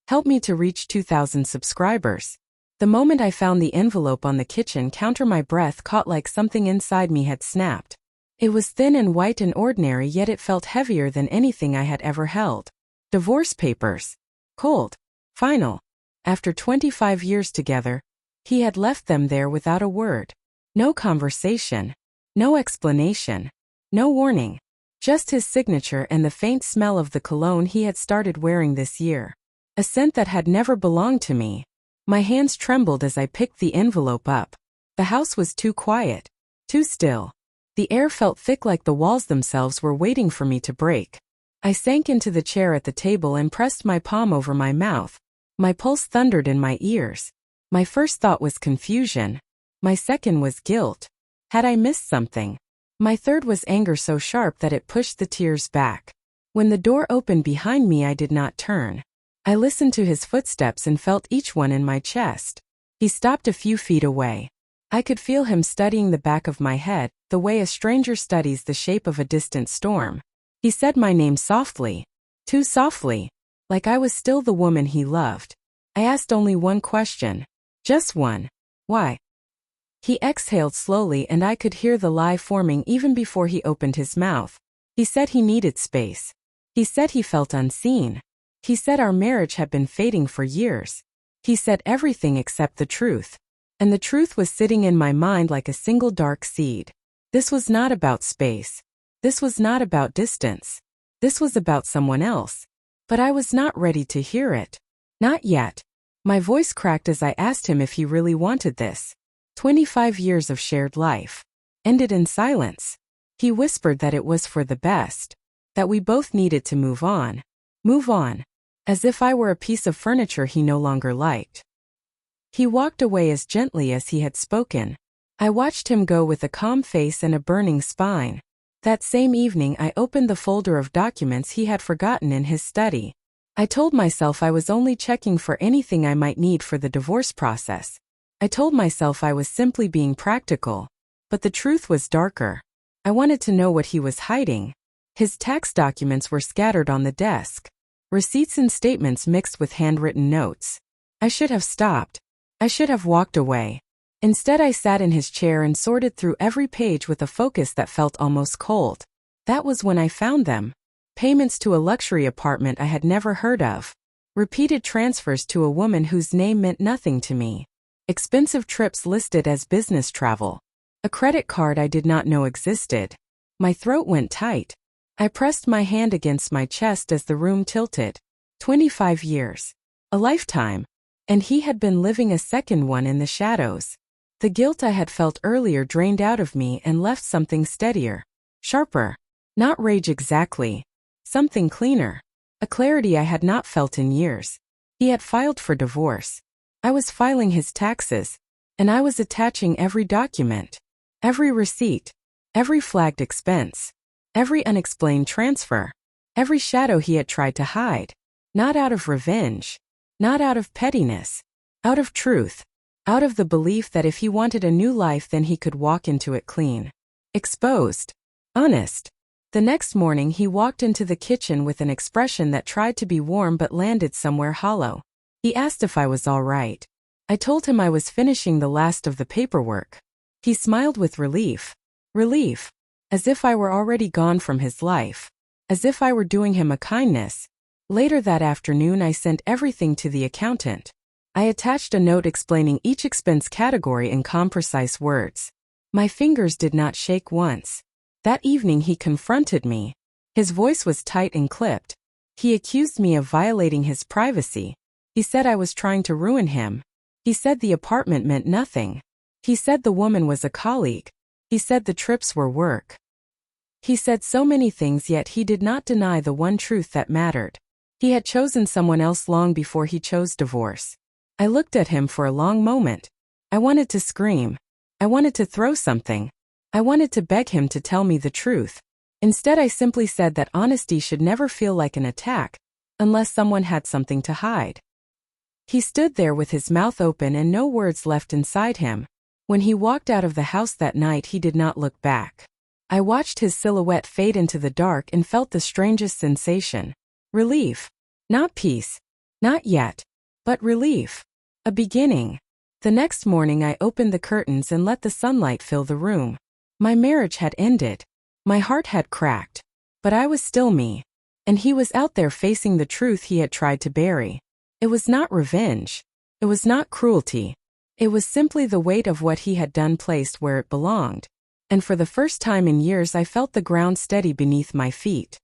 Help me to reach 2,000 subscribers. The moment I found the envelope on the kitchen counter, my breath caught like something inside me had snapped. It was thin and white and ordinary, yet it felt heavier than anything I had ever held. Divorce papers. Cold. Final. After 25 years together, he had left them there without a word. No conversation. No explanation. No warning. Just his signature and the faint smell of the cologne he had started wearing this year. A scent that had never belonged to me. My hands trembled as I picked the envelope up. The house was too quiet. Too still. The air felt thick, like the walls themselves were waiting for me to break. I sank into the chair at the table and pressed my palm over my mouth. My pulse thundered in my ears. My first thought was confusion. My second was guilt. Had I missed something? My third was anger so sharp that it pushed the tears back. When the door opened behind me, I did not turn. I listened to his footsteps and felt each one in my chest. He stopped a few feet away. I could feel him studying the back of my head, the way a stranger studies the shape of a distant storm. He said my name softly. Too softly. Like I was still the woman he loved. I asked only one question. Just one. Why? He exhaled slowly and I could hear the lie forming even before he opened his mouth. He said he needed space. He said he felt unseen. He said our marriage had been fading for years. He said everything except the truth. And the truth was sitting in my mind like a single dark seed. This was not about space. This was not about distance. This was about someone else. But I was not ready to hear it. Not yet. My voice cracked as I asked him if he really wanted this. 25 years of shared life. Ended in silence. He whispered that it was for the best. That we both needed to move on. Move on. As if I were a piece of furniture he no longer liked. He walked away as gently as he had spoken. I watched him go with a calm face and a burning spine. That same evening I opened the folder of documents he had forgotten in his study. I told myself I was only checking for anything I might need for the divorce process. I told myself I was simply being practical. But the truth was darker. I wanted to know what he was hiding. His tax documents were scattered on the desk. Receipts and statements mixed with handwritten notes. I should have stopped. I should have walked away. Instead, I sat in his chair and sorted through every page with a focus that felt almost cold. That was when I found them. Payments to a luxury apartment I had never heard of. Repeated transfers to a woman whose name meant nothing to me. Expensive trips listed as business travel. A credit card I did not know existed. My throat went tight. I pressed my hand against my chest as the room tilted. 25 years. A lifetime. And he had been living a second one in the shadows. The guilt I had felt earlier drained out of me and left something steadier. Sharper. Not rage exactly. Something cleaner. A clarity I had not felt in years. He had filed for divorce. I was filing his taxes. And I was attaching every document. Every receipt. Every flagged expense. Every unexplained transfer. Every shadow he had tried to hide. Not out of revenge. Not out of pettiness. Out of truth. Out of the belief that if he wanted a new life then he could walk into it clean. Exposed. Honest. The next morning he walked into the kitchen with an expression that tried to be warm but landed somewhere hollow. He asked if I was all right. I told him I was finishing the last of the paperwork. He smiled with relief. Relief. As if I were already gone from his life. As if I were doing him a kindness. Later that afternoon I sent everything to the accountant. I attached a note explaining each expense category in calm, precise words. My fingers did not shake once. That evening he confronted me. His voice was tight and clipped. He accused me of violating his privacy. He said I was trying to ruin him. He said the apartment meant nothing. He said the woman was a colleague. He said the trips were work. He said so many things, yet he did not deny the one truth that mattered. He had chosen someone else long before he chose divorce. I looked at him for a long moment. I wanted to scream. I wanted to throw something. I wanted to beg him to tell me the truth. Instead, I simply said that honesty should never feel like an attack, unless someone had something to hide. He stood there with his mouth open and no words left inside him. When he walked out of the house that night, he did not look back. I watched his silhouette fade into the dark and felt the strangest sensation. Relief. Not peace. Not yet. But relief. A beginning. The next morning I opened the curtains and let the sunlight fill the room. My marriage had ended. My heart had cracked. But I was still me. And he was out there facing the truth he had tried to bury. It was not revenge. It was not cruelty. It was simply the weight of what he had done placed where it belonged. And for the first time in years I felt the ground steady beneath my feet.